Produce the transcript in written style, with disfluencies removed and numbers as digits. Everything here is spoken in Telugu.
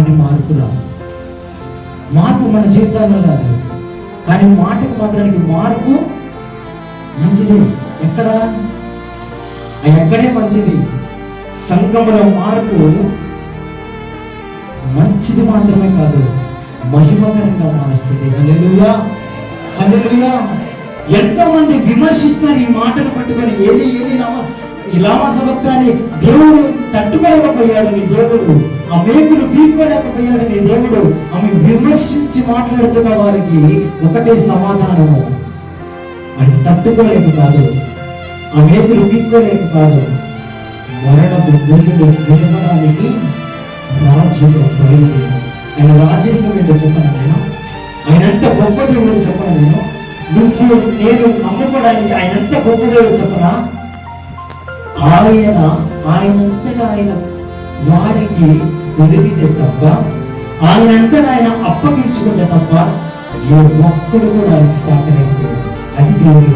కానీ మార్పు రాదు. మార్పు మన జీవితాల్లో రాదు, కానీ మాటకు మాత్రానికి మార్పు మంచిదే. ఎక్కడే మంచిది. సంఘములో మార్పు మంచిది మాత్రమే కాదు, మహిమకరంగా మారుస్తుంది. హల్లెలూయా, హల్లెలూయా. ఎంతో మంది విమర్శిస్తారు ఈ మాటను పట్టుకొని. ఏలి లామా సబక్తాని దేవుడు తట్టుకోలేకపోయాడు నీ దేవుడు, ఆ మేకులు పీక్కోలేకపోయాడు నీ దేవుడు. ఆమె విమర్శించి మాట్లాడుతున్న వారికి ఒకటే సమాధానము, ఆయన తట్టుకోలేక కాదు, ఆ మేకులు పీక్కోలేక కాదు, మరణపు గుండెలు వినపడానికి రాజుగా బయలుదేరి. ఆయన రాజరికం ఏంటో చెప్పను నేను, ఆయన ఎంత గొప్ప దేవుడు చెప్పను నేను. నేను నమ్ముకోవడానికి ఆయన ఎంత గొప్ప దేవుడు చెప్పనా? ఆయనంతటా ఆయన వారికి దొరికితే తప్ప, ఆయనంతటా ఆయన అప్పగించుకుంటే తప్ప ఏ ఒక్కడు కూడా ఆయనకి తాకలేదు. అది దేవుడు.